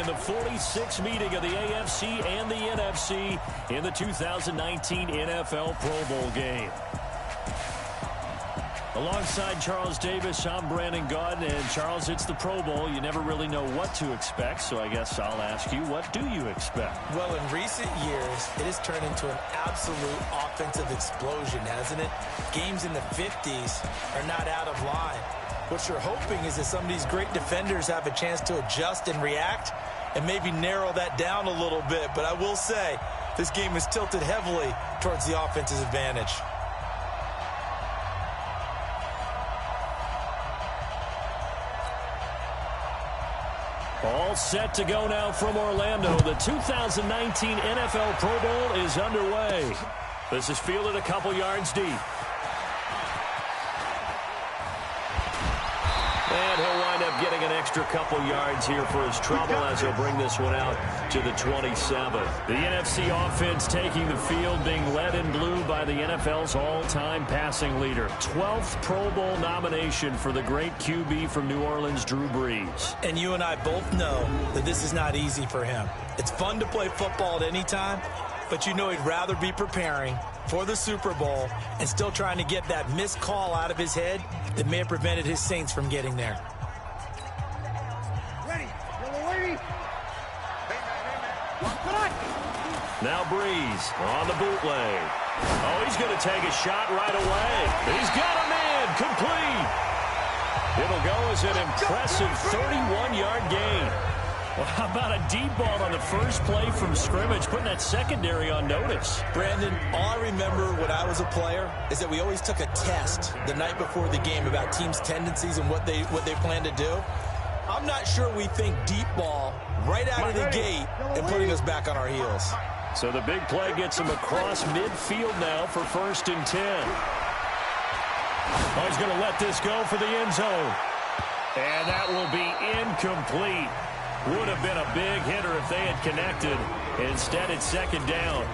the 46th meeting of the AFC and the NFC in the 2019 NFL Pro Bowl game. Alongside Charles Davis, I'm Brandon Gaudin, and Charles, it's the Pro Bowl. You never really know what to expect, so I guess I'll ask you, what do you expect? Well, in recent years, it has turned into an absolute offensive explosion, hasn't it? Games in the 50s are not out of line. What you're hoping is that some of these great defenders have a chance to adjust and react and maybe narrow that down a little bit. But I will say, this game is tilted heavily towards the offense's advantage. All set to go now from Orlando. The 2019 NFL Pro Bowl is underway. This is fielded a couple yards deep. And he'll wind up getting an extra couple yards here for his trouble as he'll bring this one out to the 27. The NFC offense taking the field, being led in blue by the NFL's all-time passing leader. 12th Pro Bowl nomination for the great QB from New Orleans, Drew Brees. And you and I both know that this is not easy for him. It's fun to play football at any time, but you know he'd rather be preparing for the Super Bowl and still trying to get that missed call out of his head that may have prevented his Saints from getting there. Now Brees on the bootleg. Oh, he's going to take a shot right away. He's got a man complete. It'll go as an impressive 31-yard gain. Well, how about a deep ball on the first play from scrimmage, putting that secondary on notice? Brandon, all I remember when I was a player is that we always took a test the night before the game about teams' tendencies and what they plan to do. I'm not sure we think deep ball right out of the gate and putting us back on our heels. So the big play gets him across midfield now for 1st and 10. Oh, he's going to let this go for the end zone. And that will be incomplete. Would have been a big hitter if they had connected. Instead, it's 2nd down.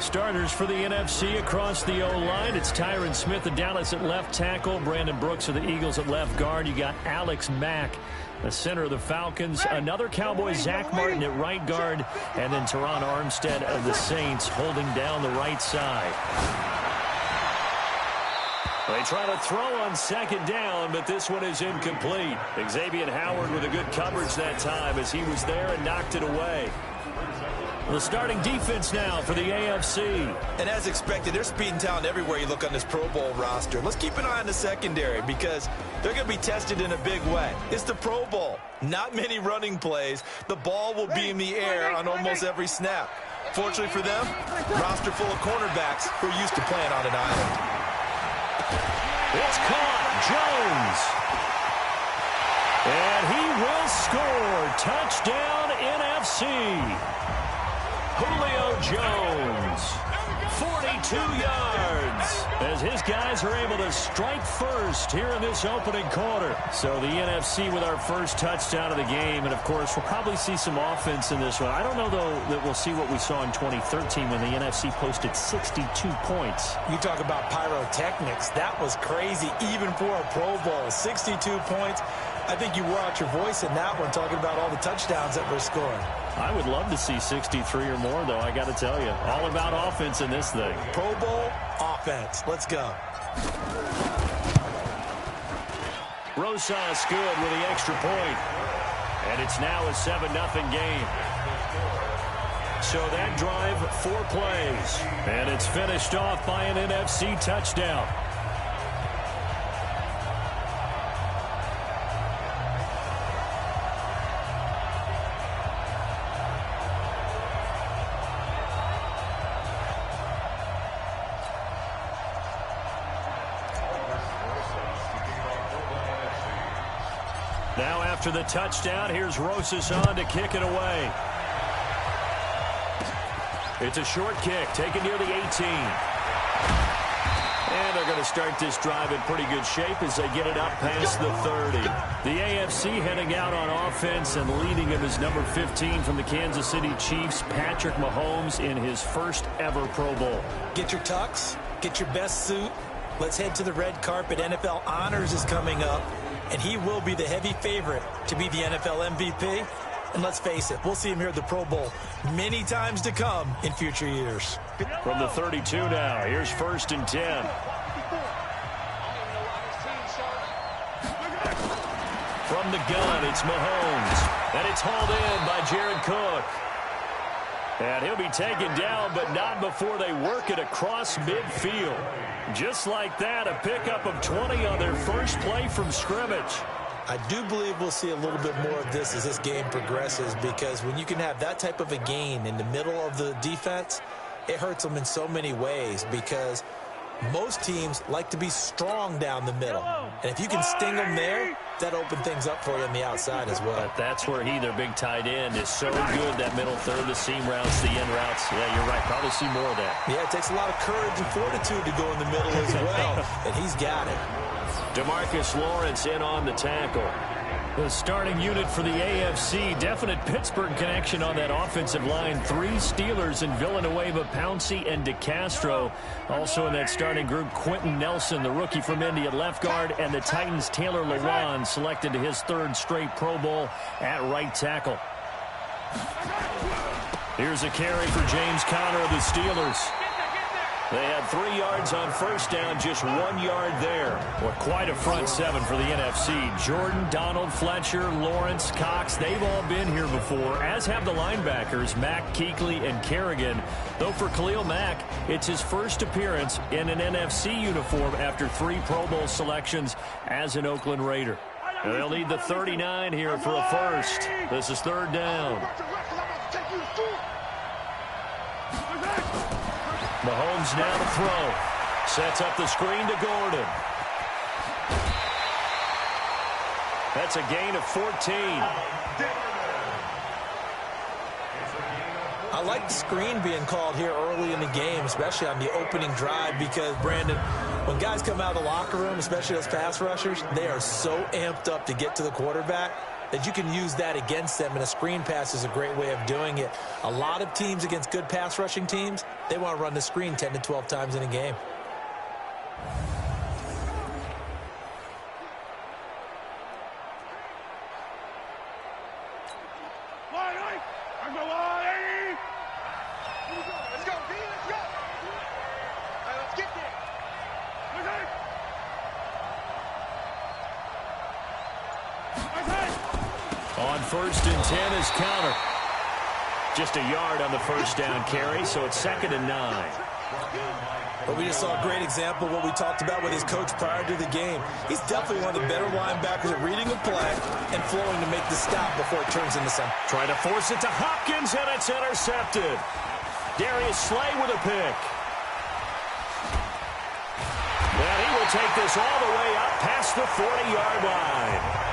Starters for the NFC across the O-line. It's Tyron Smith of Dallas at left tackle. Brandon Brooks of the Eagles at left guard. You got Alex Mack, the center of the Falcons. Another Cowboy, Zach Martin at right guard. And then Teron Armstead of the Saints holding down the right side. They try to throw on 2nd down, but this one is incomplete. Xavier Howard with a good coverage that time as he was there and knocked it away. The starting defense now for the AFC. And as expected, there's speed and talent everywhere you look on this Pro Bowl roster. Let's keep an eye on the secondary because they're going to be tested in a big way. It's the Pro Bowl. Not many running plays. The ball will be in the air on almost every snap. Fortunately for them, roster full of cornerbacks who are used to playing on an island. It's caught. Jones. And he will score. Touchdown NFC. Julio Jones. 42 yards as his guys are able to strike first here in this opening quarter. So the NFC with our first touchdown of the game. And, of course, we'll probably see some offense in this one. I don't know, though, that we'll see what we saw in 2013 when the NFC posted 62 points. You talk about pyrotechnics. That was crazy, even for a Pro Bowl. 62 points. I think you wore out your voice in that one talking about all the touchdowns that were scored. I would love to see 63 or more, though, I got to tell you. All about offense in this thing. Pro Bowl offense. Let's go. Rosas good with the extra point. And it's now a 7-0 game. So that drive, 4 plays. And it's finished off by an NFC touchdown. Now after the touchdown, here's Rosas on to kick it away. It's a short kick, taken near the 18. And they're going to start this drive in pretty good shape as they get it up past the 30. The AFC heading out on offense, and leading him is number 15 from the Kansas City Chiefs, Patrick Mahomes, in his first ever Pro Bowl. Get your tux, get your best suit. Let's head to the red carpet. NFL Honors is coming up, and he will be the heavy favorite to be the NFL MVP. And let's face it, we'll see him here at the Pro Bowl many times to come in future years. From the 32 now, here's 1st and 10. From the gun, it's Mahomes. And it's hauled in by Jared Cook. And he'll be taken down, but not before they work it across midfield. Just like that, a pickup of 20 on their first play from scrimmage. I do believe we'll see a little bit more of this as this game progresses, because when you can have that type of a gain in the middle of the defense, it hurts them in so many ways, because most teams like to be strong down the middle. And if you can sting them there, that opens things up for you on the outside as well. But that's where their big tight end, is so good, that middle third, the seam routes, the end routes. Yeah, you're right. Probably see more of that. Yeah, it takes a lot of courage and fortitude to go in the middle as well, and he's got it. DeMarcus Lawrence in on the tackle. The starting unit for the AFC, definite Pittsburgh connection on that offensive line. 3 Steelers in Villanueva, Pouncey, and DeCastro. Also in that starting group, Quentin Nelson, the rookie from Indy at left guard, and the Titans' Taylor Lewan, selected to his 3rd straight Pro Bowl at right tackle. Here's a carry for James Conner of the Steelers. They had 3 yards on first down, just 1 yard there. Well, quite a front 7 for the NFC. Jordan, Donald, Fletcher, Lawrence, Cox, they've all been here before, as have the linebackers, Mack, Kuechly, and Kerrigan. Though for Khalil Mack, it's his first appearance in an NFC uniform after 3 Pro Bowl selections as an Oakland Raider. And they'll need the 39 here for a first. This is 3rd down. Mahomes now to throw. Sets up the screen to Gordon. That's a gain of 14. I like the screen being called here early in the game, especially on the opening drive, because, Brandon, when guys come out of the locker room, especially those pass rushers, they are so amped up to get to the quarterback that you can use that against them, and a screen pass is a great way of doing it. A lot of teams against good pass rushing teams, they want to run the screen 10 to 12 times in a game. On 1st and 10 is Conner. Just a yard on the first down carry, so it's 2nd and 9. But we just saw a great example of what we talked about with his coach prior to the game. He's definitely one of the better linebackers at reading a play and flowing to make the stop before it turns into something. Trying to force it to Hopkins, and it's intercepted. Darius Slay with a pick. And he will take this all the way up past the 40-yard line.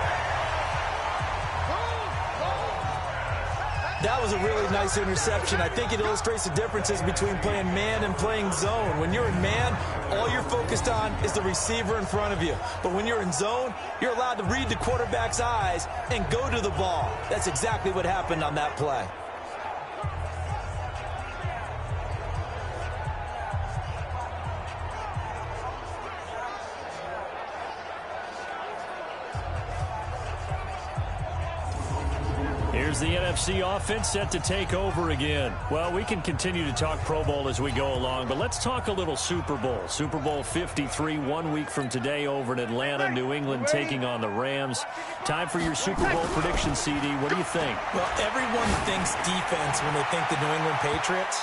That was a really nice interception. I think it illustrates the differences between playing man and playing zone. When you're in man, all you're focused on is the receiver in front of you. But when you're in zone, you're allowed to read the quarterback's eyes and go to the ball. That's exactly what happened on that play. Here's the NFC offense set to take over again. Well, we can continue to talk Pro Bowl as we go along, but let's talk a little Super Bowl. Super Bowl 53, 1 week from today over in Atlanta, New England taking on the Rams. Time for your Super Bowl prediction, CD. What do you think? Well, everyone thinks defense when they think the New England Patriots,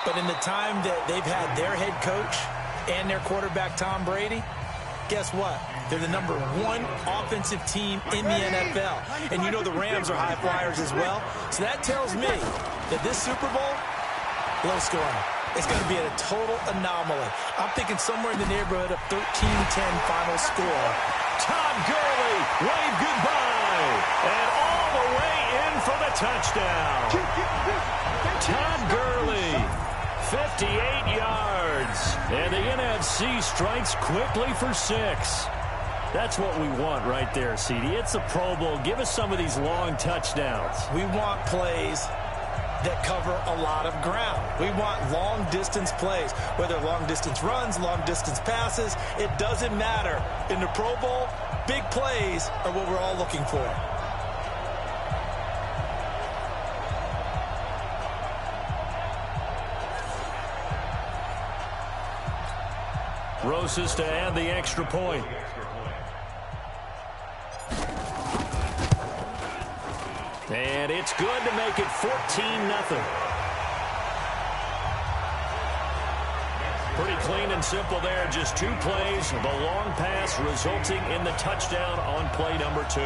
but in the time that they've had their head coach and their quarterback, Tom Brady, guess what? They're the #1 offensive team in the NFL. And you know the Rams are high flyers as well. So that tells me that this Super Bowl, low scoring. It's going to be a total anomaly. I'm thinking somewhere in the neighborhood of 13-10 final score. Todd Gurley, wave goodbye. And all the way in for the touchdown. Todd Gurley, 58 yards. And the NFC strikes quickly for 6. That's what we want right there, CD. It's a Pro Bowl. Give us some of these long touchdowns. We want plays that cover a lot of ground. We want long-distance plays, whether long-distance runs, long-distance passes. It doesn't matter. In the Pro Bowl, big plays are what we're all looking for. Rosas to add the extra point. And it's good to make it 14-0. Pretty clean and simple there. Just 2 plays. The long pass resulting in the touchdown on play number 2.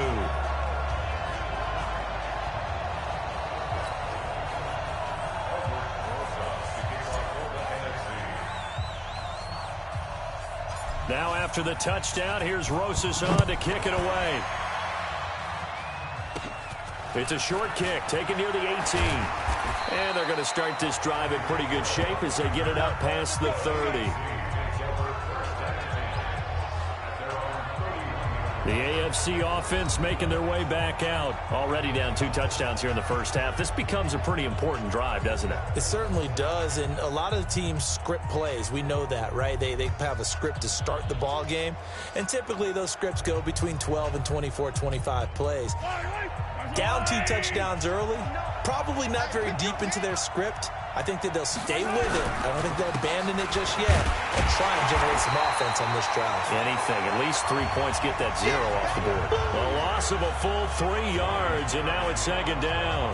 Now after the touchdown, here's Rosas on to kick it away. It's a short kick taken near the 18. And they're going to start this drive in pretty good shape as they get it out past the 30. The AFC offense making their way back out. Already down 2 touchdowns here in the first half. This becomes a pretty important drive, doesn't it? It certainly does, and a lot of teams script plays. We know that, right? They have a script to start the ball game, and typically those scripts go between 12 and 24, 25 plays. Down 2 touchdowns early, probably not very deep into their script. I think that they'll stay with it. I don't think they'll abandon it just yet and try and generate some offense on this drive. Anything. At least 3 points. Get that 0 off the board. A loss of a full 3 yards, and now it's 2nd down.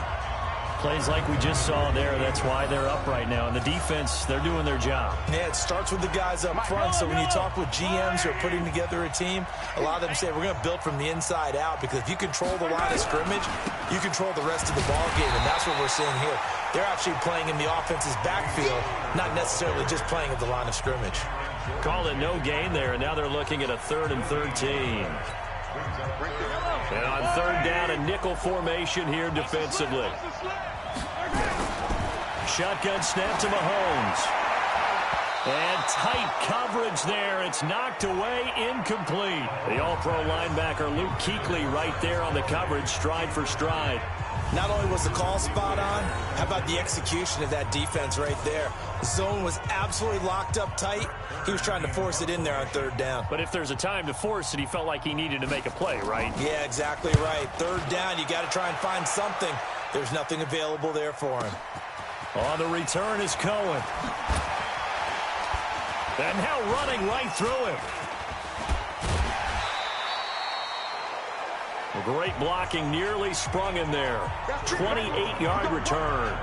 Plays like we just saw there. That's why they're up right now. And the defense, they're doing their job. Yeah, it starts with the guys up front. So when you talk with GMs who are putting together a team, a lot of them say we're going to build from the inside out, because if you control the line of scrimmage, you control the rest of the ball game, and that's what we're seeing here. They're actually playing in the offense's backfield, not necessarily just playing at the line of scrimmage. Call it no gain there, and now they're looking at a 3rd and 13. And on 3rd down, a nickel formation here defensively. Shotgun snap to Mahomes. And tight coverage there. It's knocked away, incomplete. The all-pro linebacker Luke Kuechly right there on the coverage, stride for stride. Not only was the call spot on, how about the execution of that defense right there? The zone was absolutely locked up tight. He was trying to force it in there on 3rd down. But if there's a time to force it, he felt like he needed to make a play, right? Yeah, exactly right. 3rd down, you got to try and find something. There's nothing available there for him. On the return is Cohen. And now running right through him. A great blocking, nearly sprung in there. 28-yard return.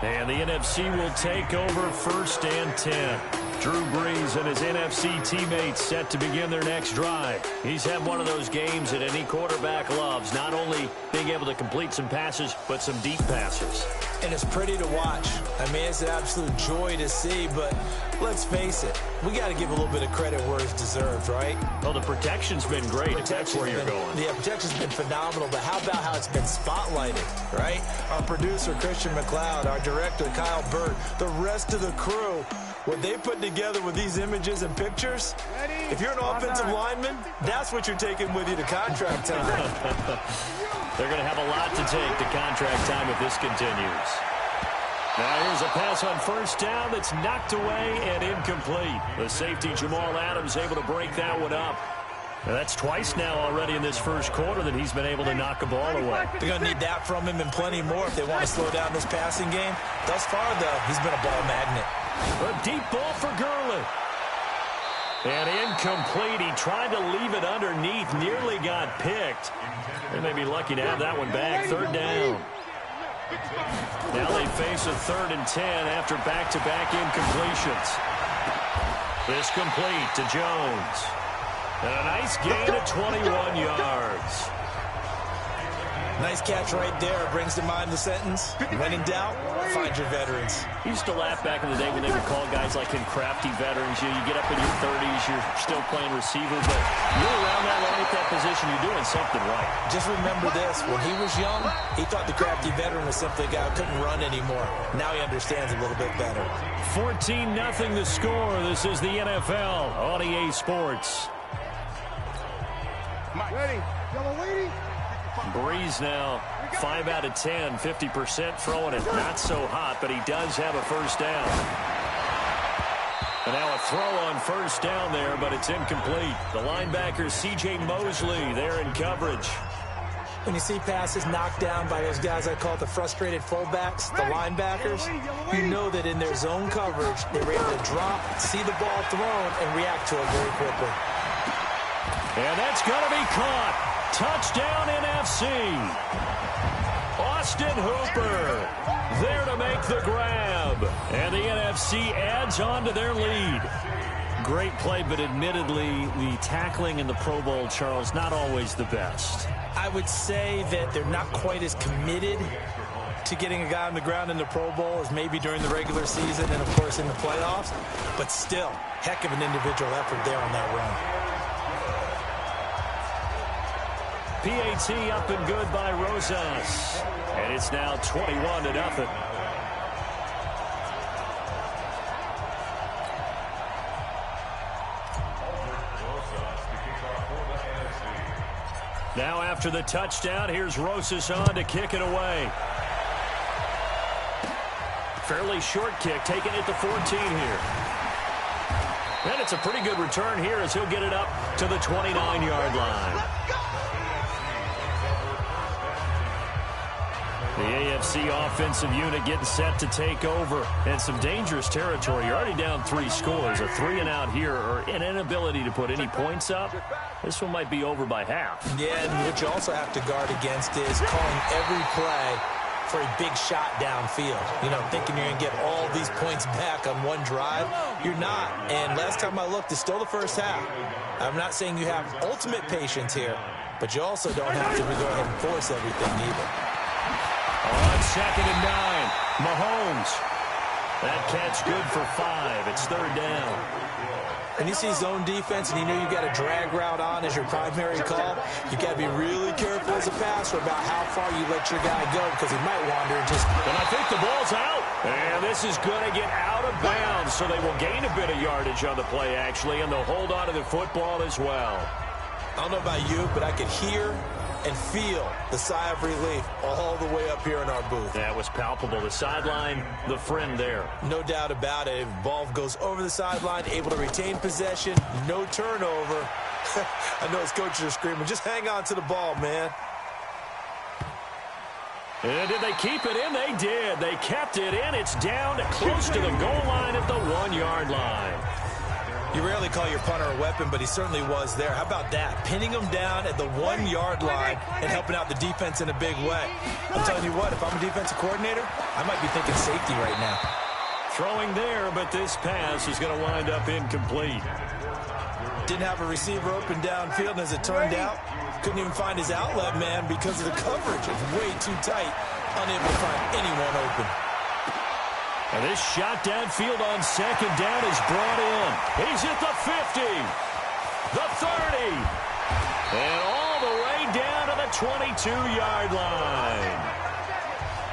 And the NFC will take over 1st and 10. Drew Brees and his NFC teammates set to begin their next drive. He's had one of those games that any quarterback loves, not only being able to complete some passes, but some deep passes. And it's pretty to watch. I mean, it's an absolute joy to see, but let's face it, we got to give a little bit of credit where it's deserved, right? Well, the protection's been great, if that's where you're going. Yeah, protection's been phenomenal, but how about how it's been spotlighted, right? Our producer, Christian McLeod, our director, Kyle Burt, the rest of the crew, what they put together with these images and pictures, if you're an offensive lineman, that's what you're taking with you to contract time. They're going to have a lot to take to contract time if this continues. Now here's a pass on 1st down that's knocked away and incomplete. The safety, Jamal Adams, able to break that one up. Now that's twice now already in this first quarter that he's been able to knock a ball away. They're going to need that from him and plenty more if they want to slow down this passing game. Thus far, though, he's been a ball magnet. A deep ball for Gurley. And incomplete. He tried to leave it underneath. Nearly got picked. They may be lucky to have that one back. 3rd down. Now they face a 3rd and 10 after back-to-back incompletions. This complete to Jones. And a nice gain of 21 yards. Nice catch right there. Brings to mind the sentence, when in doubt, find your veterans. Used to laugh back in the day when they would call guys like him crafty veterans. You get up in your 30s, you're still playing receiver, but you're around that long at that position, you're doing something right. Just remember this, when he was young, he thought the crafty veteran was simply a guy who couldn't run anymore. Now he understands a little bit better. 14-0 the score. This is the NFL on EA Sports. Ready. Yellow lady. Breeze now 5 out of 10, 50% throwing it. Not so hot, but he does have a 1st down. And now a throw on 1st down there, but it's incomplete. The linebacker C.J. Mosley there in coverage. When you see passes knocked down by those guys I call the frustrated fullbacks, the linebackers, you know that in their zone coverage, they were able to drop, see the ball thrown, and react to it very quickly. And that's going to be caught. Touchdown NFC. Austin Hooper there to make the grab. And the NFC adds on to their lead. Great play, but admittedly, the tackling in the Pro Bowl, Charles, not always the best. I would say that they're not quite as committed to getting a guy on the ground in the Pro Bowl as maybe during the regular season and, of course, in the playoffs. But still, heck of an individual effort there on that run. PAT up and good by Rosas. And it's now 21-0. Now after the touchdown, here's Rosas on to kick it away. Fairly short kick, taking it to 14 here. And it's a pretty good return here as he'll get it up to the 29-yard line. The AFC offensive unit getting set to take over. And some dangerous territory. You're already down 3 scores. A 3-and-out here or an inability to put any points up. This one might be over by half. Yeah, and what you also have to guard against is calling every play for a big shot downfield. You know, thinking you're going to get all these points back on one drive. You're not. And last time I looked, it's still the first half. I'm not saying you have ultimate patience here, but you also don't have to go ahead and force everything either. On 2nd and 9, Mahomes. That catch good for 5. It's 3rd down. When you see zone defense and you know you've got a drag route on as your primary call, you've got to be really careful as a passer about how far you let your guy go because he might wander and just... And I think the ball's out. And this is going to get out of bounds, so they will gain a bit of yardage on the play, actually, and they'll hold on to the football as well. I don't know about you, but I could hear and feel the sigh of relief all the way up here in our booth. That was palpable. The sideline, the friend there. No doubt about it. Ball goes over the sideline, able to retain possession, no turnover. I know his coaches are screaming, just hang on to the ball, man. And did they keep it in? They did. They kept it in. It's down to close to the goal line at the 1-yard line. You rarely call your punter a weapon, but he certainly was there. How about that? Pinning him down at the 1-yard line and helping out the defense in a big way. I'm telling you what, if I'm a defensive coordinator, I might be thinking safety right now. Throwing there, but this pass is going to wind up incomplete. Didn't have a receiver open downfield, and as it turned out, couldn't even find his outlet man because of the coverage. It's way too tight, unable to find anyone open. And this shot downfield on 2nd down is brought in. He's at the 50, the 30, and all the way down to the 22-yard line.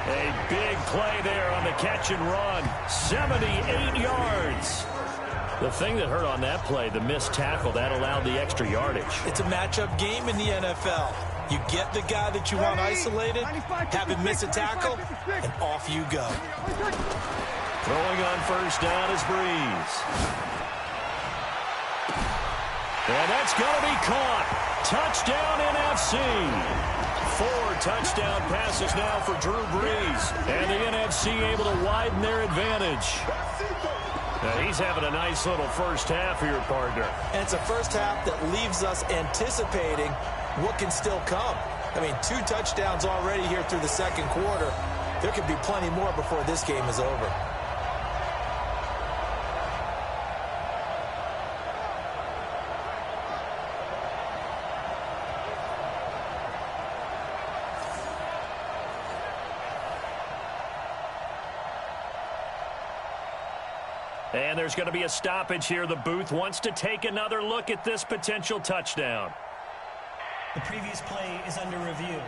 A big play there on the catch and run, 78 yards. The thing that hurt on that play, the missed tackle, that allowed the extra yardage. It's a matchup game in the NFL. You get the guy that you want isolated, have him miss a tackle, and off you go. Throwing on 1st down is Breeze. And that's going to be caught. Touchdown NFC. 4 touchdown passes now for Drew Brees. And the NFC able to widen their advantage. Now he's having a nice little first half for your partner. And it's a first half that leaves us anticipating what can still come. I mean, 2 touchdowns already here through the 2nd quarter. There could be plenty more before this game is over. And there's going to be a stoppage here. The booth wants to take another look at this potential touchdown. The previous play is under review.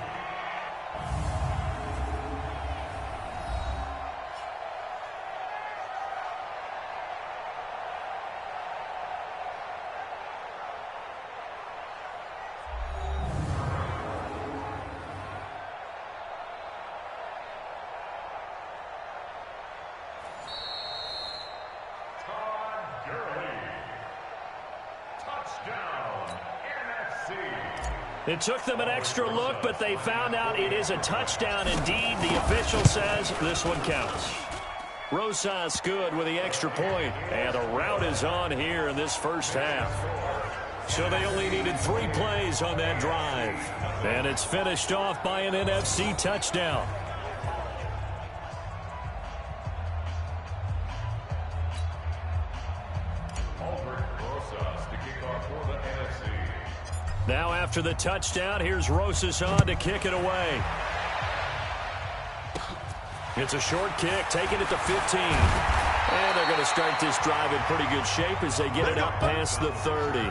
It took them an extra look, but they found out it is a touchdown indeed. The official says this one counts. Rosas good with the extra point, and the route is on here in this first half. So they only needed 3 plays on that drive, and it's finished off by an NFC touchdown. Now after the touchdown, here's Rosas on to kick it away. It's a short kick, taking it to 15. And they're going to start this drive in pretty good shape as they get it up past the 30.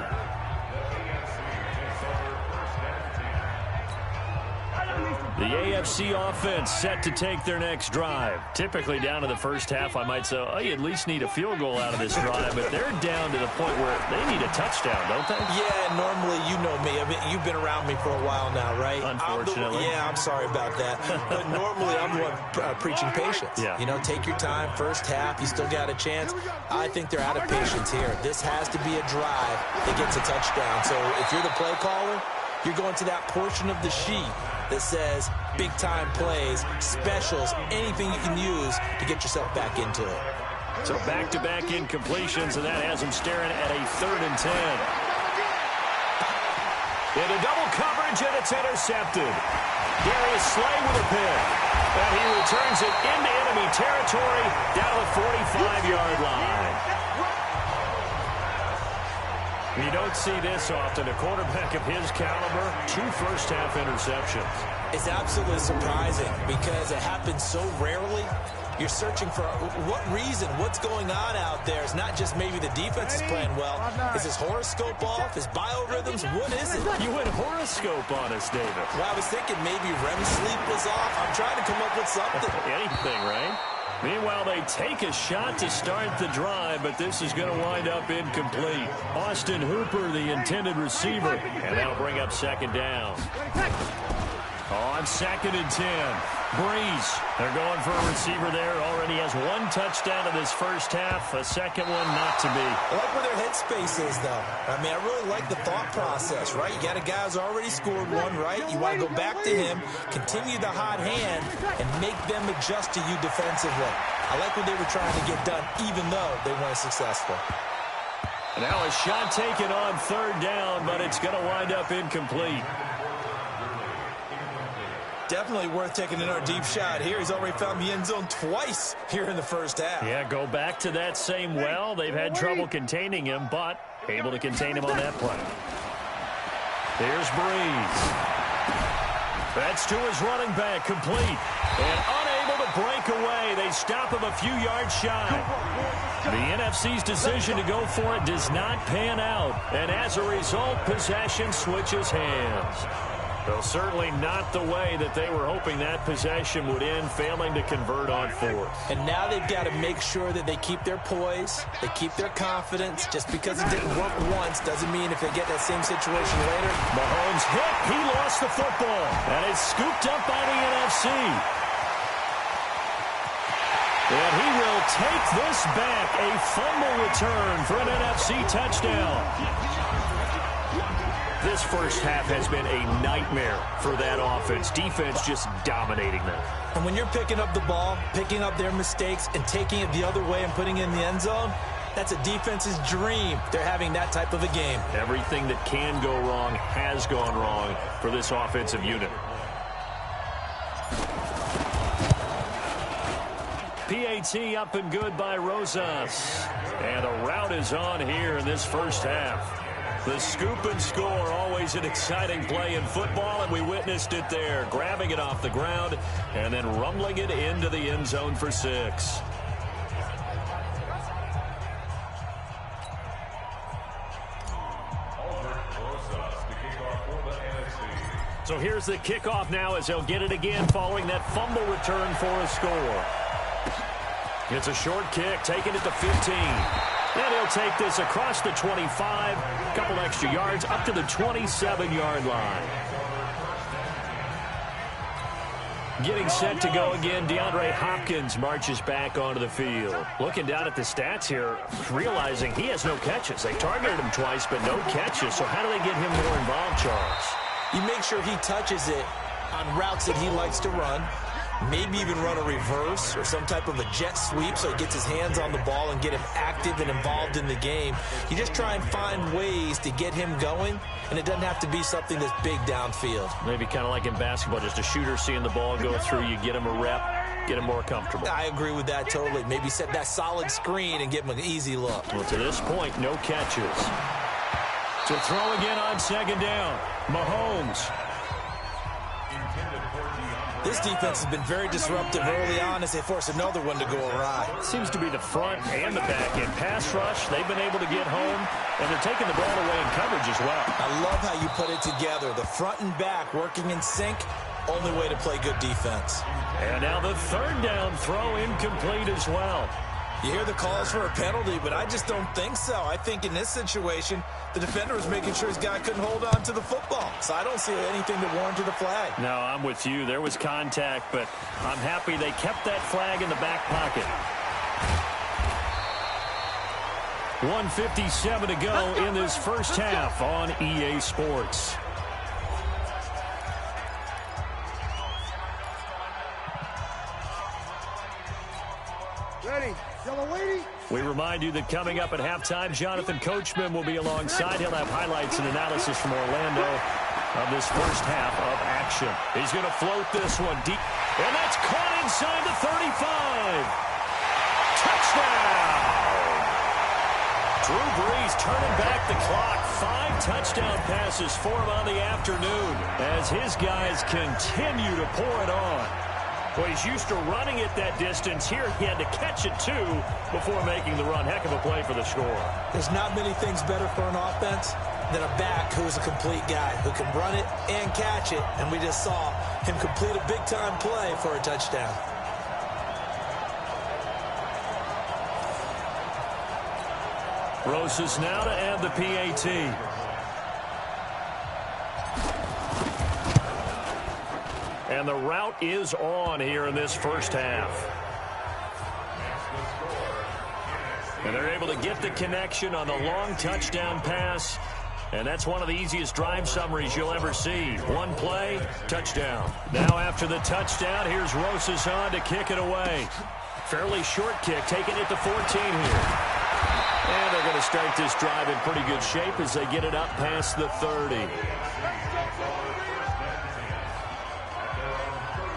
The AFC offense set to take their next drive. Typically down to the first half, I might say, oh, you at least need a field goal out of this drive. But they're down to the point where they need a touchdown, don't they? Yeah, normally, you know me. I mean, you've been around me for a while now, right? Unfortunately. I'm sorry about that. But normally, I'm the one preaching patience. Yeah. You know, take your time. First half, you still got a chance. I think they're out of patience here. This has to be a drive that gets a touchdown. So if you're the play caller, you're going to that portion of the sheet that says big-time plays, specials, anything you can use to get yourself back into it. So back-to-back incompletions, and that has them staring at a 3rd and 10. Into double coverage, and it's intercepted. Darius Slay with a pick. And he returns it into enemy territory down to the 45-yard line. You don't see this often. A quarterback of his caliber, 2 first-half interceptions. It's absolutely surprising because it happens so rarely. You're searching for what reason, what's going on out there. It's not just maybe the defense is playing well. Is his horoscope off? His biorhythms? What is it? You went horoscope on us, David. Well, I was thinking maybe REM sleep was off. I'm trying to come up with something. Anything, right? Meanwhile, they take a shot to start the drive, but this is going to wind up incomplete. Austin Hooper, the intended receiver, and that'll bring up 2nd down. On 2nd and 10, Breeze. They're going for a receiver there. Already has 1 touchdown in this first half. A second one not to be. I like where their headspace is, though. I mean, I really like the thought process, right? You got a guy who's already scored 1, right? You want to go back to him, continue the hot hand, and make them adjust to you defensively. I like what they were trying to get done, even though they weren't successful. Now a shot taken on 3rd down, but it's going to wind up incomplete. Definitely worth taking another deep shot here. He's already found the end zone twice here in the first half. Yeah, go back to that same well. They've had trouble containing him, but able to contain him on that play. Here's Breeze. That's to his running back, complete. And unable to break away. They stop him a few yards shy. The NFC's decision to go for it does not pan out. And as a result, possession switches hands. Well, certainly not the way that they were hoping that possession would end, failing to convert on 4th. And now they've got to make sure that they keep their poise, they keep their confidence. Just because it didn't work once doesn't mean if they get that same situation later. Mahomes hit. He lost the football. And it's scooped up by the NFC. And he will take this back. A fumble return for an NFC touchdown. This first half has been a nightmare for that offense. Defense just dominating them. And when you're picking up the ball, picking up their mistakes, and taking it the other way and putting it in the end zone, that's a defense's dream. They're having that type of a game. Everything that can go wrong has gone wrong for this offensive unit. PAT up and good by Rosas. And a route is on here in this first half. The scoop and score, always an exciting play in football, and we witnessed it there, grabbing it off the ground and then rumbling it into the end zone for 6. So here's the kickoff now as they'll get it again following that fumble return for a score. It's a short kick, taking it to 15. And he'll take this across the 25, a couple extra yards, up to the 27-yard line. Getting set to go again, Deandre Hopkins marches back onto the field. Looking down at the stats here, realizing he has no catches. They targeted him twice, but no catches. So how do they get him more involved, Charles? You make sure he touches it on routes that he likes to run, maybe even run a reverse or some type of a jet sweep so he gets his hands on the ball and get him active and involved in the game. You just try and find ways to get him going, and it doesn't have to be something that's big downfield. Maybe kind of like in basketball, just a shooter seeing the ball go through, you get him a rep, get him more comfortable. I agree with that totally. Maybe set that solid screen and give him an easy look. Well, to this point, no catches. To throw again on second down, Mahomes. This defense has been very disruptive early on as they force another one to go awry. Seems to be the front and the back end. Pass rush, they've been able to get home, and they're taking the ball away in coverage as well. I love how you put it together. The front and back working in sync, only way to play good defense. And now the third down throw incomplete as well. You hear the calls for a penalty, but I just don't think so. I think in this situation, the defender was making sure his guy couldn't hold on to the football. So I don't see anything that warranted a flag. No, I'm with you. There was contact, but I'm happy they kept that flag in the back pocket. 1:57 to go in this first half on EA Sports. Ready. Yellow lady. We remind you that coming up at halftime, Jonathan Coachman will be alongside. He'll have highlights and analysis from Orlando of this first half of action. He's going to float this one deep, and that's caught inside the 35. Touchdown! Drew Brees turning back the clock. 5 touchdown passes for him on the afternoon as his guys continue to pour it on. Well, he's used to running it that distance. Here he had to catch it, too, before making the run. Heck of a play for the score. There's not many things better for an offense than a back who's a complete guy, who can run it and catch it. And we just saw him complete a big-time play for a touchdown. Rosas now to add the PAT. And the route is on here in this first half. And they're able to get the connection on the long touchdown pass. And that's one of the easiest drive summaries you'll ever see. One play, touchdown. Now after the touchdown, here's Rosas on to kick it away. Fairly short kick, taking it to 14 here. And they're going to start this drive in pretty good shape as they get it up past the 30.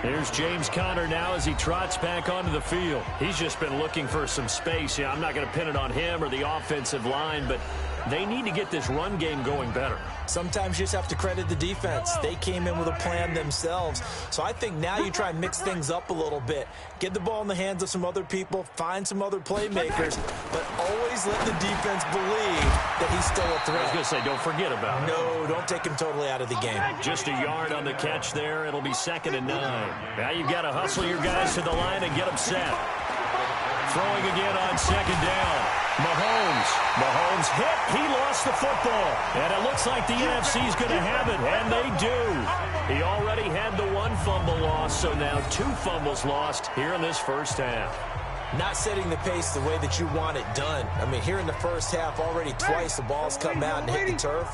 Here's James Conner now as he trots back onto the field. He's just been looking for some space. Yeah, I'm not going to pin it on him or the offensive line, but they need to get this run game going better. Sometimes you just have to credit the defense. They came in with a plan themselves. So I think now you try and mix things up a little bit. Get the ball in the hands of some other people, find some other playmakers, but always let the defense believe that he's still a threat. I was going to say, don't forget about it. No, don't take him totally out of the game. Just a yard on the catch there. It'll be 2nd and 9. Now you've got to hustle your guys to the line and get them set. Throwing again on 2nd down. Mahomes hit. He lost the football. And it looks like the NFC's going to have it, and they do. He already had the 1 fumble loss, so now 2 fumbles lost here in this first half. Not setting the pace the way that you want it done. I mean, here in the first half, already twice the ball's come out and hit the turf.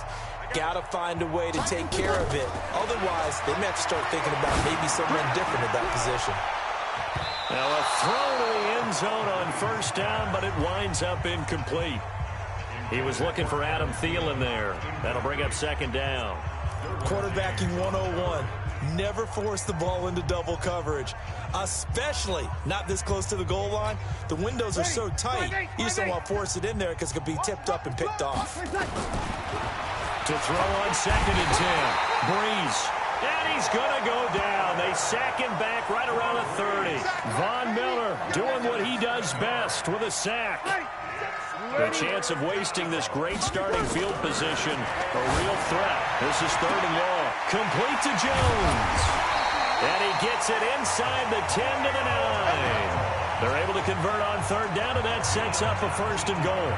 Got to find a way to take care of it. Otherwise, they may have to start thinking about maybe someone different at that position. Now a throw to the end zone on 1st down, but it winds up incomplete. He was looking for Adam Thielen there. That'll bring up 2nd down. Quarterbacking 101. Never force the ball into double coverage, especially not this close to the goal line. The windows are so tight, you just don't want to force it in there because it could be tipped up and picked off. To throw on 2nd and 10. Brees. And he's going to go down. They sack him back right around the 30. Von Miller doing what he does best with a sack. The chance of wasting this great starting field position, a real threat. This is 3rd and long. Complete to Jones. And he gets it inside the 10 to the 9. They're able to convert on 3rd down, and that sets up a 1st and goal.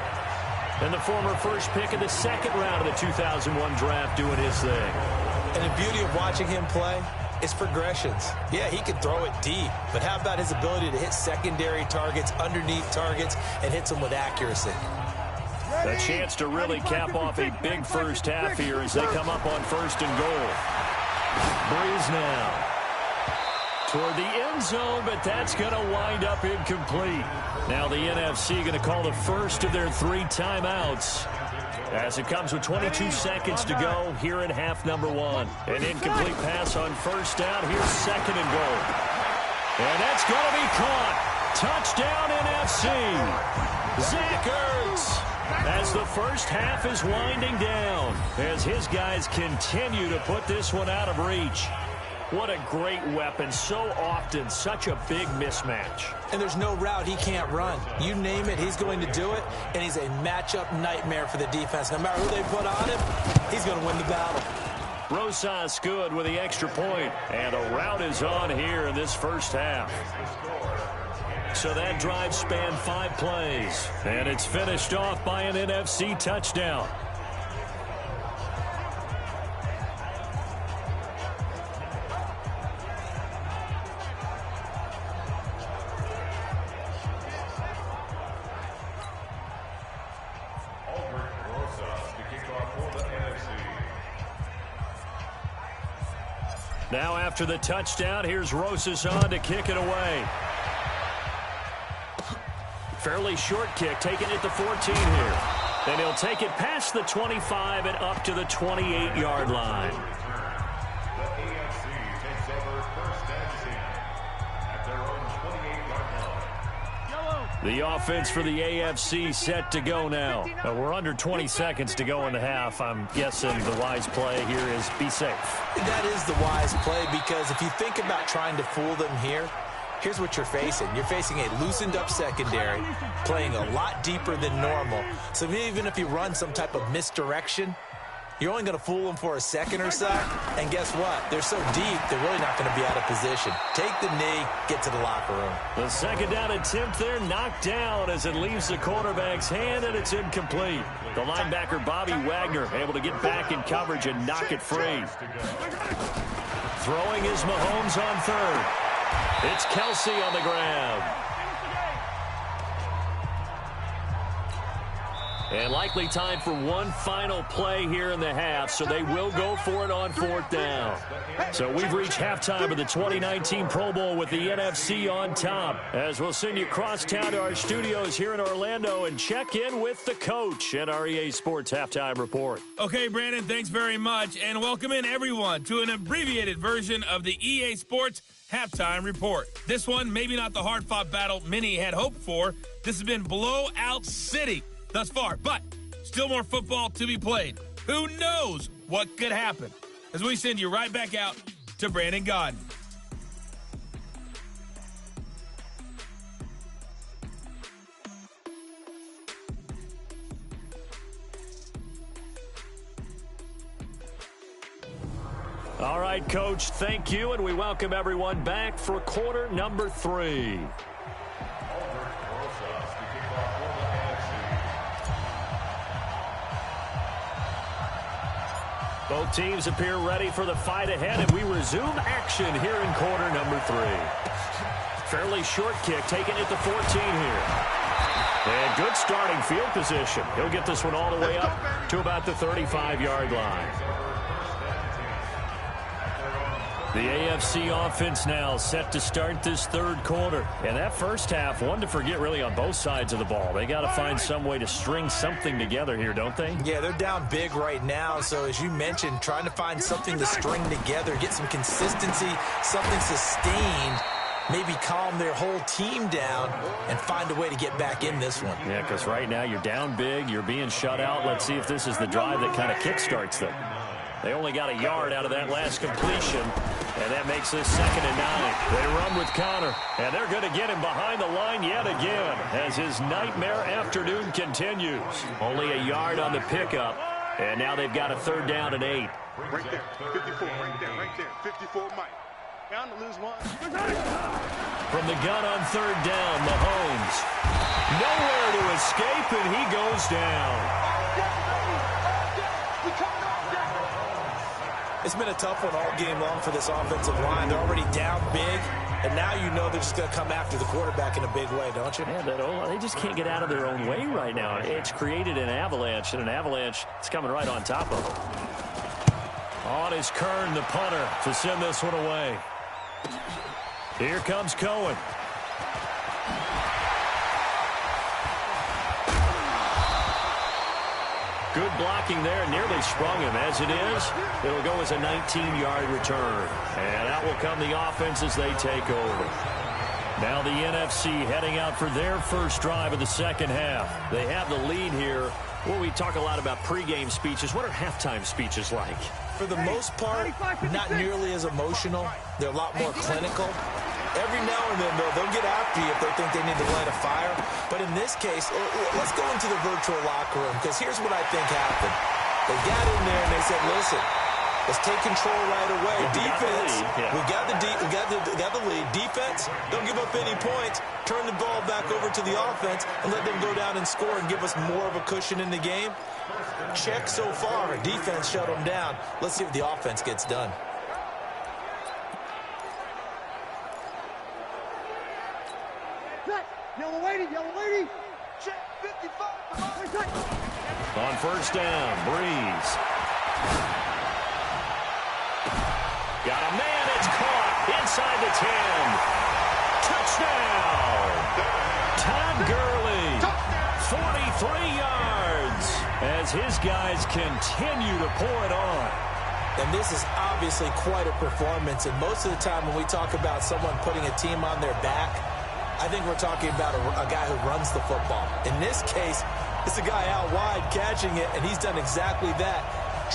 And the former first pick of the 2nd round of the 2001 draft doing his thing. And the beauty of watching him play is progressions. Yeah, he can throw it deep, but how about his ability to hit secondary targets, underneath targets, and hits them with accuracy? A chance to really cap off a big first half here as they come up on 1st and goal. Breeze now toward the end zone, but that's going to wind up incomplete. Now the NFC going to call the first of their 3 timeouts as it comes with 22 seconds to go here in half number 1. An incomplete pass on 1st down. Here's 2nd and goal. And that's going to be caught. Touchdown NFC. Zach Ertz. As the first half is winding down, as his guys continue to put this one out of reach. What a great weapon. So often, such a big mismatch. And there's no route he can't run. You name it, he's going to do it, and he's a matchup nightmare for the defense. No matter who they put on him, he's going to win the battle. Rosas good with the extra point, and a route is on here in this first half. So that drive spanned 5 plays, and it's finished off by an NFC touchdown. Now after the touchdown, here's Rosas on to kick it away. Fairly short kick, taking it to 14 here. And he'll take it past the 25 and up to the 28-yard line. The AFC takes over 1st and 10 at their own 28-yard line. The offense for the AFC set to go now. We're under 20 seconds to go in the half. I'm guessing the wise play here is be safe. That is the wise play, because if you think about trying to fool them here, here's what you're facing. You're facing a loosened-up secondary, playing a lot deeper than normal. So even if you run some type of misdirection, you're only going to fool them for a second or so. And guess what? They're so deep, they're really not going to be out of position. Take the knee, get to the locker room. The 2nd down attempt there knocked down as it leaves the quarterback's hand, and it's incomplete. The linebacker, Bobby Wagner, able to get back in coverage and knock it free. Throwing is Mahomes on 3rd. It's Kelsey on the ground. And likely time for one final play here in the half, so they will go for it on 4th down. So we've reached halftime of the 2019 Pro Bowl with the NFC on top, as we'll send you across town to our studios here in Orlando and check in with the coach at our EA Sports Halftime Report. Okay, Brandon, thanks very much, and welcome in everyone to an abbreviated version of the EA Sports Halftime Report. This one, maybe not the hard-fought battle many had hoped for. This has been blowout city thus far, but still more football to be played. Who knows what could happen? As we send you right back out to Brandon Gaudin. All right, Coach, thank you, and we welcome everyone back for quarter number 3. Both teams appear ready for the fight ahead, and we resume action here in quarter number 3. Fairly short kick, taking it to 14 here. And good starting field position. He'll get this one all the way up to about the 35-yard line. The AFC offense now set to start this 3rd quarter. And that first half, one to forget really on both sides of the ball. They got to find some way to string something together here, don't they? Yeah, they're down big right now. So as you mentioned, trying to find something to string together, get some consistency, something sustained, maybe calm their whole team down and find a way to get back in this one. Yeah, because right now you're down big, you're being shut out. Let's see if this is the drive that kind of kickstarts them. They only got a yard out of that last completion, and that makes this 2nd and 9. They run with Connor, and they're going to get him behind the line yet again as his nightmare afternoon continues. Only a yard on the pickup, and now they've got a 3rd down and 8. Right there, 54, right there, 54, Mike. Down to lose one. From the gun on 3rd down, Mahomes. Nowhere to escape, and he goes down. It's been a tough one all game long for this offensive line. They're already down big. and now you know they're just going to come after the quarterback in a big way, don't you? Yeah, they just can't get out of their own way right now. It's created an avalanche, and an avalanche is coming right on top of them. On is Kern, the punter, to send this one away. Here comes Cohen. Good blocking there, nearly sprung him. As it is, it'll go as a 19-yard return. And out will come the offense as they take over. Now the NFC heading out for their first drive of the second half. They have the lead here. Well, we talk a lot about pregame speeches. What are halftime speeches like? For the most part, not nearly as emotional. They're a lot more clinical. Every now and then, though, they'll get after you if they think they need to light a fire. But in this case, let's go into the virtual locker room, because here's what I think happened. They got in there and they said, listen, let's take control right away. Defense, we got the lead. Defense, don't give up any points. Turn the ball back over to the offense and let them go down and score and give us more of a cushion in the game. Check so far. Defense shut them down. Let's see what the offense gets done. Yellow lady. Check 55. On first down, Breeze. Got a man, it's caught inside the 10. Touchdown. Todd Gurley, 43 yards, as his guys continue to pour it on. And this is obviously quite a performance. And most of the time when we talk about someone putting a team on their back, I think we're talking about a guy who runs the football. In this case, it's a guy out wide catching it, and he's done exactly that,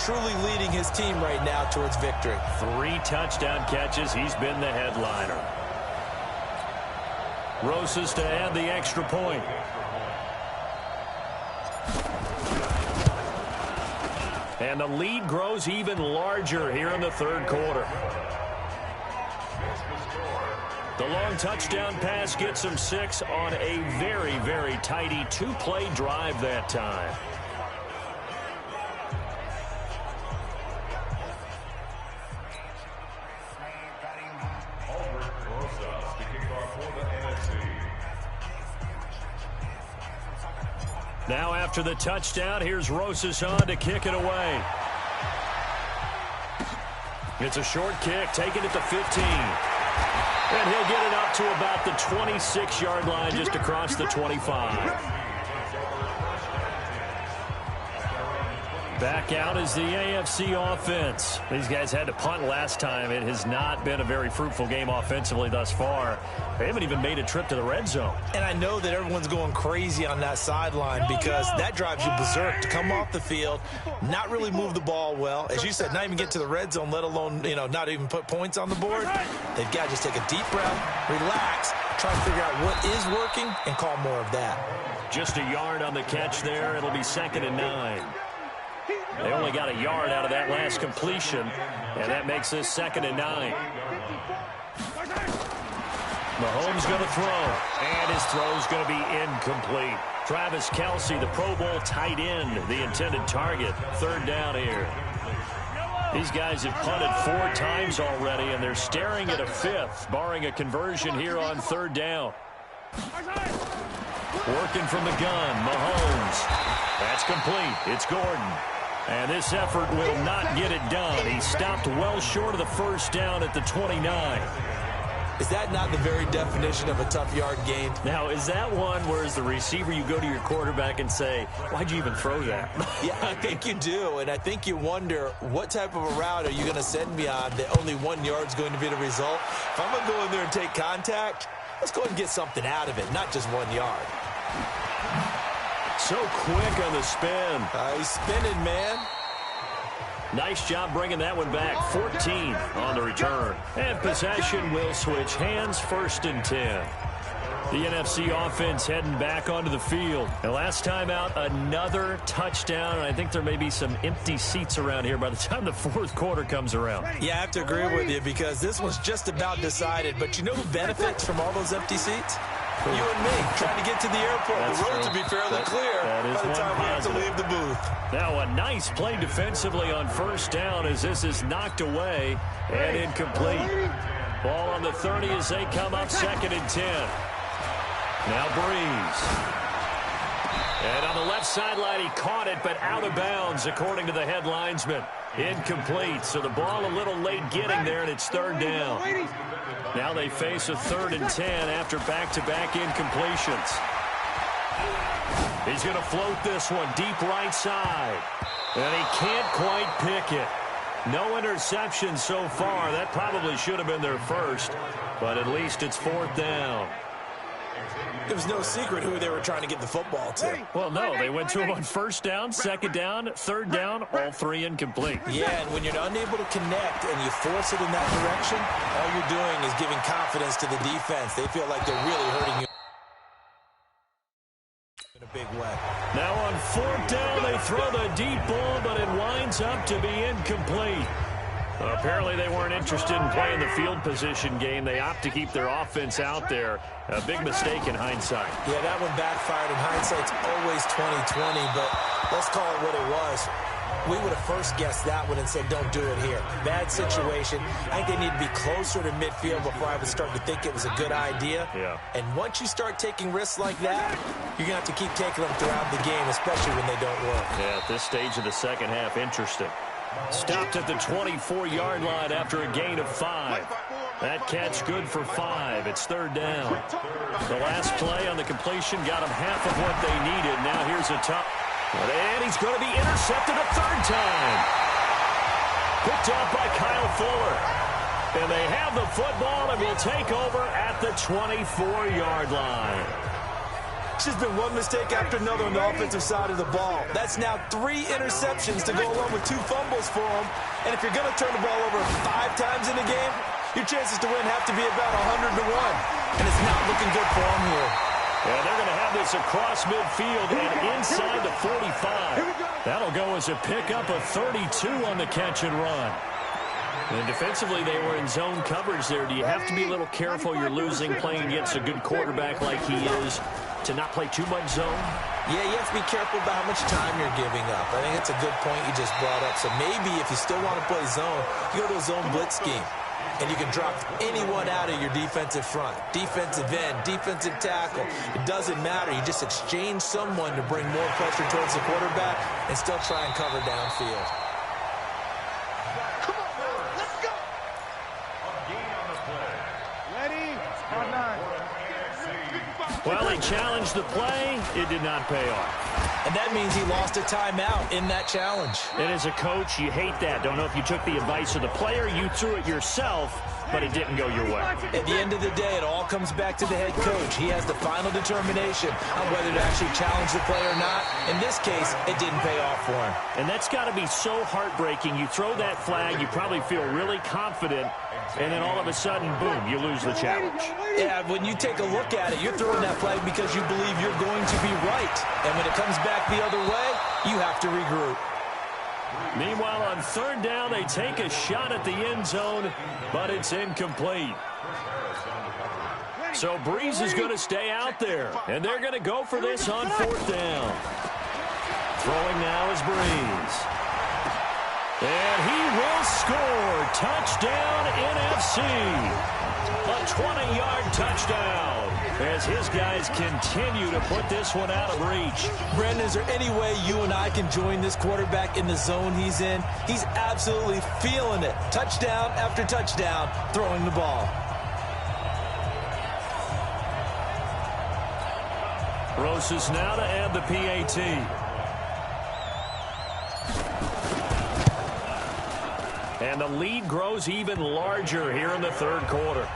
truly leading his team right now towards victory. 3 touchdown catches. He's been the headliner. Rosas to add the extra point. And the lead grows even larger here in the third quarter. The long touchdown pass gets him 6 on a very, very tidy 2-play drive that time. Now after the touchdown, here's Rosas on to kick it away. It's a short kick, taken at the 15. And he'll get it up to about the 26-yard line, just across the 25. Back out is the AFC offense. These guys had to punt last time. It has not been a very fruitful game offensively thus far. They haven't even made a trip to the red zone. And I know that everyone's going crazy on that sideline because that drives you berserk to come off the field, not really move the ball well. As you said, not even get to the red zone, let alone, not even put points on the board. They've got to just take a deep breath, relax, try to figure out what is working, and call more of that. Just a yard on the catch there. It'll be 2nd and 9. They only got a yard out of that last completion, and that makes this 2nd and 9. Mahomes going to throw, and his throw's going to be incomplete. Travis Kelce, the Pro Bowl tight end, the intended target. 3rd down here. These guys have punted 4 times already, and they're staring at a 5th, barring a conversion here on 3rd down. Working from the gun, Mahomes. That's complete. It's Gordon. And this effort will not get it done. He stopped well short of the first down at the 29. Is that not the very definition of a tough yard gain? Now, is that one where as the receiver you go to your quarterback and say, why'd you even throw that? Yeah, I think you do. And I think you wonder, what type of a route are you going to send me on that only 1 yard's going to be the result? If I'm going to go in there and take contact, let's go ahead and get something out of it, not just 1 yard. So quick on the spin. He's spinning, man. Nice job bringing that one back. 14 on the return. And possession will switch hands. 1st and 10. The NFC offense heading back onto the field. And last time out, another touchdown. And I think there may be some empty seats around here by the time the 4th quarter comes around. Yeah, I have to agree with you because this one's just about decided. But you know who benefits from all those empty seats? You and me, trying to get to the airport. The roads will be fairly clear by the time we have to leave the booth. Now a nice play defensively on 1st down as this is knocked away and incomplete. Ball on the 30 as they come up 2nd and 10. Now Breeze. And on the left sideline, he caught it, but out of bounds, according to the head linesman. Incomplete, so the ball a little late getting there, and it's 3rd down. Now they face a 3rd and 10 after back-to-back incompletions. He's going to float this one deep right side, and he can't quite pick it. No interception so far. That probably should have been their first, but at least it's 4th down. It was no secret who they were trying to get the football to. Well, no, they went to him on 1st down, 2nd down, 3rd down, all 3 incomplete. Yeah, and when you're unable to connect and you force it in that direction, all you're doing is giving confidence to the defense. They feel like they're really hurting you in a big way. Now on 4th down, they throw the deep ball, but it winds up to be incomplete. Apparently they weren't interested in playing the field position game. They opt to keep their offense out there. A big mistake in hindsight. Yeah, that one backfired. In hindsight's always 20/20, but let's call it what it was. We would have first guessed that one and said, don't do it here. Bad situation. I think they need to be closer to midfield before I would start to think it was a good idea. Yeah. And once you start taking risks like that, you're going to have to keep taking them throughout the game, especially when they don't work. Yeah, at this stage of the second half, interesting. Stopped at the 24-yard line after a gain of 5. That catch good for 5. It's 3rd down. The last play on the completion got them half of what they needed. Now here's a tough. And he's going to be intercepted a 3rd time. Picked up by Kyle Fuller. And they have the football and will take over at the 24-yard line. It's just been one mistake after another on the offensive side of the ball. That's now 3 interceptions to go along with 2 fumbles for them. And if you're going to turn the ball over 5 times in the game, your chances to win have to be about 100 to 1. And it's not looking good for them here. And they're going to have this across midfield and inside the 45. That'll go as a pickup of 32 on the catch and run. And defensively, they were in zone coverage there. Do you have to be a little careful? You're losing playing against a good quarterback like he is to not play too much zone? Yeah, you have to be careful about how much time you're giving up. I think it's a good point you just brought up. So maybe if you still want to play zone, you go to a zone blitz scheme. And you can drop anyone out of your defensive front. Defensive end, defensive tackle. It doesn't matter. You just exchange someone to bring more pressure towards the quarterback and still try and cover downfield. Come on, man. Let's go. Ready? On 9. Well, he challenged the play. It did not pay off. And that means he lost a timeout in that challenge. And as a coach, you hate that. Don't know if you took the advice of the player. You threw it yourself, but it didn't go your way. At the end of the day, it all comes back to the head coach. He has the final determination on whether to actually challenge the play or not. In this case, it didn't pay off for him. And that's got to be so heartbreaking. You throw that flag, you probably feel really confident, and then all of a sudden, boom, you lose the challenge. Yeah, when you take a look at it, you're throwing that flag because you believe you're going to be right. And when it comes back the other way, you have to regroup. Meanwhile, on 3rd down, they take a shot at the end zone, but it's incomplete. So Breeze is going to stay out there, and they're going to go for this on 4th down. Throwing now is Breeze. And he will score. Touchdown, NFC. A 20-yard touchdown as his guys continue to put this one out of reach. Brandon, is there any way you and I can join this quarterback in the zone he's in? He's absolutely feeling it. Touchdown after touchdown, throwing the ball. Rosas now to add the PAT. And the lead grows even larger here in the 3rd quarter.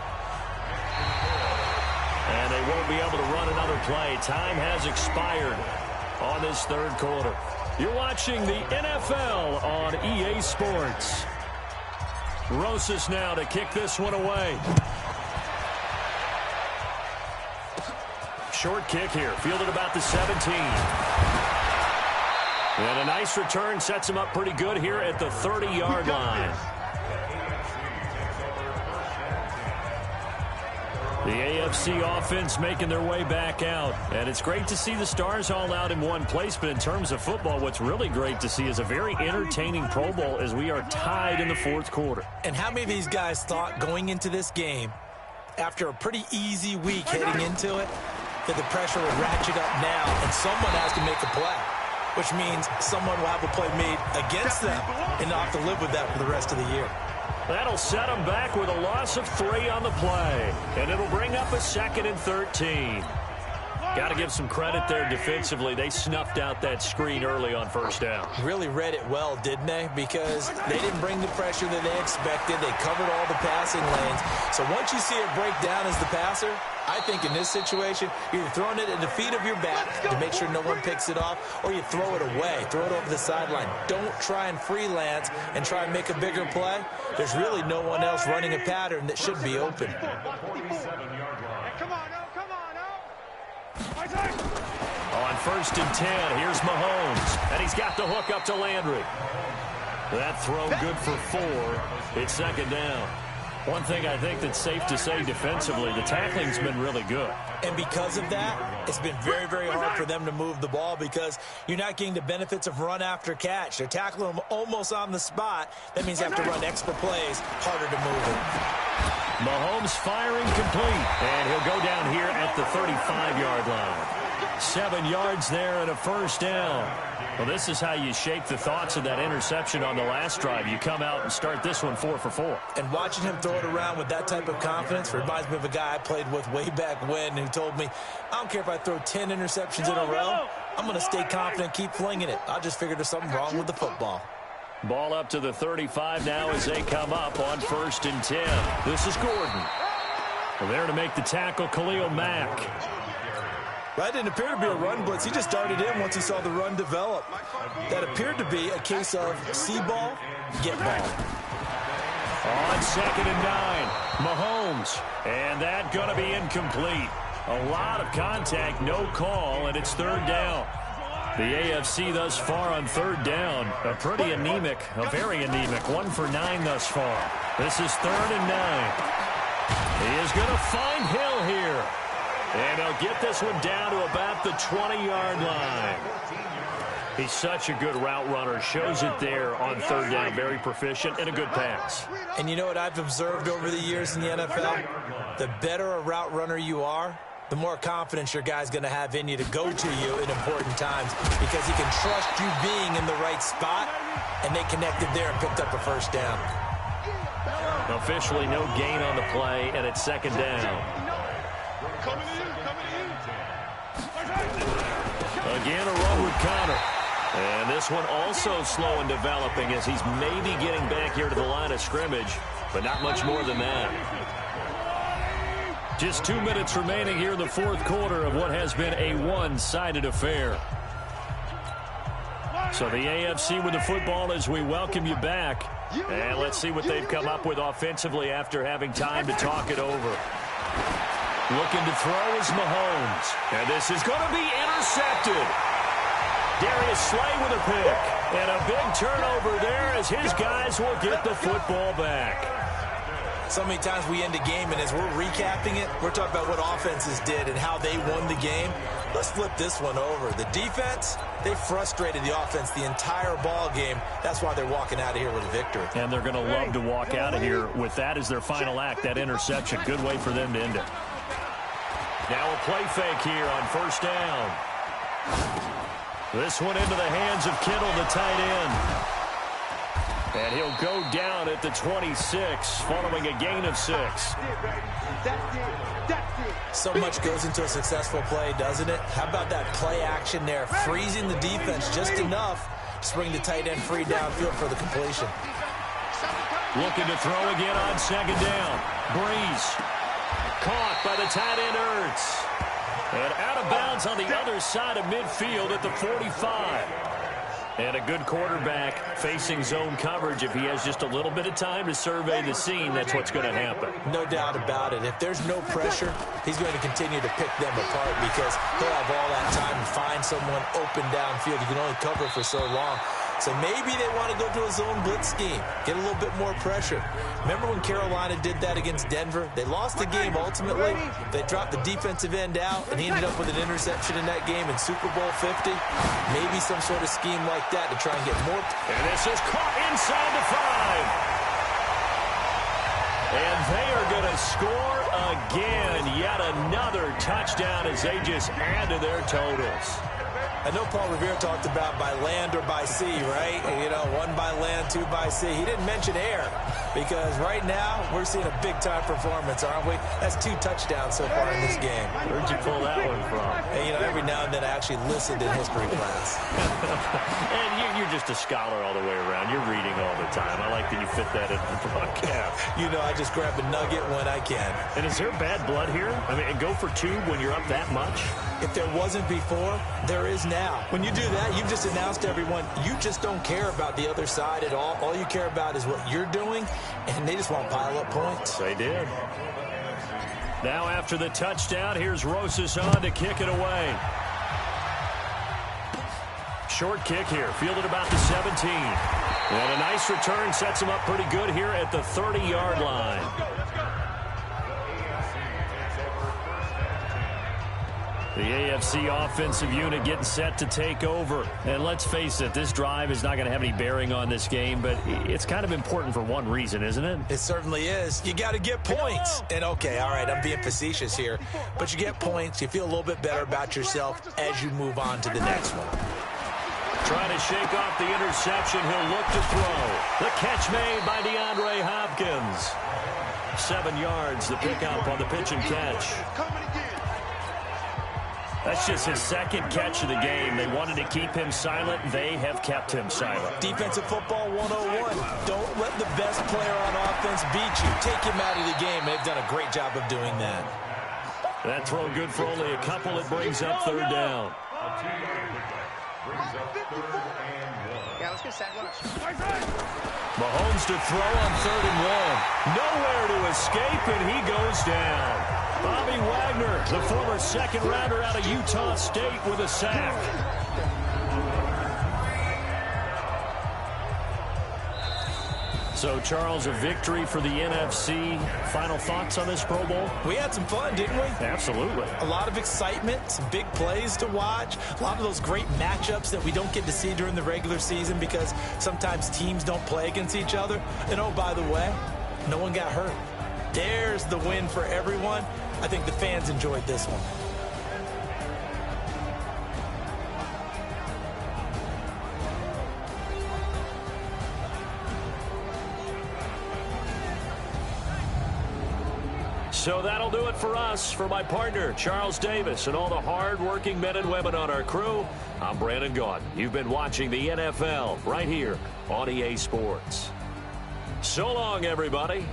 And they won't be able to run another play. Time has expired on this 3rd quarter. You're watching the NFL on EA Sports. Rosas now to kick this one away. Short kick here, fielded about the 17. And a nice return sets him up pretty good here at the 30-yard line. The AFC offense making their way back out. And it's great to see the stars all out in one place. But in terms of football, what's really great to see is a very entertaining Pro Bowl as we are tied in the fourth quarter. And how many of these guys thought going into this game, after a pretty easy week heading into it, that the pressure would ratchet up now and someone has to make a play, which means someone will have a play made against them and not have to live with that for the rest of the year. That'll set them back with a loss of 3 on the play. And it'll bring up a 2nd and 13. Got to give some credit there defensively. They snuffed out that screen early on first down. Really read it well, didn't they? Because they didn't bring the pressure that they expected. They covered all the passing lanes. So once you see it break down as the passer, I think in this situation, you're either throwing it at the feet of your back to make sure no one picks it off, or you throw it away, throw it over the sideline. Don't try and freelance and try and make a bigger play. There's really no one else running a pattern that should be open. On 1st and 10, here's Mahomes, and he's got the hook up to Landry. That throw good for 4. It's 2nd down. One thing I think that's safe to say defensively, the tackling's been really good. And because of that, it's been very, very hard for them to move the ball because you're not getting the benefits of run after catch. They're tackling them almost on the spot. That means they have to run extra plays, harder to move it. Mahomes firing complete, and he'll go down here at the 35-yard line. 7 yards there and a first down. Well, this is how you shake the thoughts of that interception on the last drive. You come out and start this one 4 for 4. And watching him throw it around with that type of confidence reminds me of a guy I played with way back when who told me, I don't care if I throw 10 interceptions in a row. I'm going to stay confident, keep flinging it. I just figured there's something wrong with the football. Ball up to the 35 now as they come up on 1st and 10. This is Gordon. Well, there to make the tackle, Khalil Mack. That didn't appear to be a run blitz. He just started in once he saw the run develop. That appeared to be a case of see ball, get ball. On 2nd and 9, Mahomes. And that going to be incomplete. A lot of contact, no call, and it's 3rd down. The AFC thus far on 3rd down, a pretty anemic, a very anemic, 1 for 9 thus far. This is 3rd and 9. He is going to find Hill here. And he'll get this one down to about the 20-yard line. He's such a good route runner. Shows it there on 3rd down. Very proficient and a good pass. And you know what I've observed over the years in the NFL? The better a route runner you are, the more confidence your guy's going to have in you to go to you in important times because he can trust you being in the right spot, and they connected there and picked up a first down. Officially no gain on the play, and it's 2nd down. Again, a run with Connor. And this one also slow in developing as he's maybe getting back here to the line of scrimmage, but not much more than that. Just 2 minutes remaining here in the 4th quarter of what has been a one-sided affair. So the AFC with the football as we welcome you back. And let's see what they've come up with offensively after having time to talk it over. Looking to throw is Mahomes. And this is going to be intercepted. Darius Slay with a pick. And a big turnover there as his guys will get the football back. So many times we end a game, and as we're recapping it, we're talking about what offenses did and how they won the game. Let's flip this one over. The defense, they frustrated the offense the entire ball game. That's why they're walking out of here with a victory. And they're going to love to walk out of here with that as their final act, that interception. Good way for them to end it. Now a play fake here on 1st down. This one into the hands of Kittle, the tight end. And he'll go down at the 26, following a gain of 6. So much goes into a successful play, doesn't it? How about that play action there, freezing the defense just enough to bring the tight end free downfield for the completion. Looking to throw again on 2nd down. Breeze. Caught by the tight end Ertz. And out of bounds on the other side of midfield at the 45. And a good quarterback facing zone coverage. If he has just a little bit of time to survey the scene, that's what's going to happen. No doubt about it. If there's no pressure, he's going to continue to pick them apart because he'll have all that time to find someone open downfield. You can only cover for so long. So maybe they want to go to a zone blitz scheme, get a little bit more pressure. Remember when Carolina did that against Denver? They lost the game ultimately. They dropped the defensive end out, and he ended up with an interception in that game in Super Bowl 50. Maybe some sort of scheme like that to try and get more. And this is caught inside the 5. And they are going to score again. Yet another touchdown as they just add to their totals. I know Paul Revere talked about by land or by sea, right? You know, 1 by land, 2 by sea. He didn't mention air because right now we're seeing a big-time performance, aren't we? That's 2 touchdowns so far in this game. Where'd you pull that one from? And, you know, every now and then I actually listened in history class. And you're just a scholar all the way around. You're reading all the time. I like that you fit that in the broadcast. You know, I just grab a nugget when I can. And is there bad blood here? I mean, go for 2 when you're up that much? If there wasn't before, there is now. When you do that, you've just announced to everyone, you just don't care about the other side at all. All you care about is what you're doing, and they just want to pile up points. They did. Now after the touchdown, here's Rosas on to kick it away. Short kick here, fielded about the 17. And a nice return sets him up pretty good here at the 30-yard line. The AFC offensive unit getting set to take over. And let's face it, this drive is not going to have any bearing on this game, but it's kind of important for one reason, isn't it? It certainly is. You got to get points. And, okay, all right, I'm being facetious here, but you get points. You feel a little bit better about yourself as you move on to the next one. Trying to shake off the interception. He'll look to throw. The catch made by Deandre Hopkins. 7 yards, the pick up on the pitch and catch. That's just his second catch of the game. They wanted to keep him silent. They have kept him silent. Defensive football 101. Don't let the best player on offense beat you. Take him out of the game. They've done a great job of doing that. That throw good for only a couple. It brings up 3rd down. Yeah, let's get sack lunch. Mahomes to throw on 3rd and 1. Nowhere to escape, and he goes down. Bobby Wagner, the former second-rounder out of Utah State, with a sack. So, Charles, a victory for the NFC. Final thoughts on this Pro Bowl? We had some fun, didn't we? Absolutely. A lot of excitement, some big plays to watch, a lot of those great matchups that we don't get to see during the regular season because sometimes teams don't play against each other. And, oh, by the way, no one got hurt. There's the win for everyone. I think the fans enjoyed this one. So that'll do it for us. For my partner, Charles Davis, and all the hard-working men and women on our crew, I'm Brandon Gaudin. You've been watching the NFL right here on EA Sports. So long, everybody.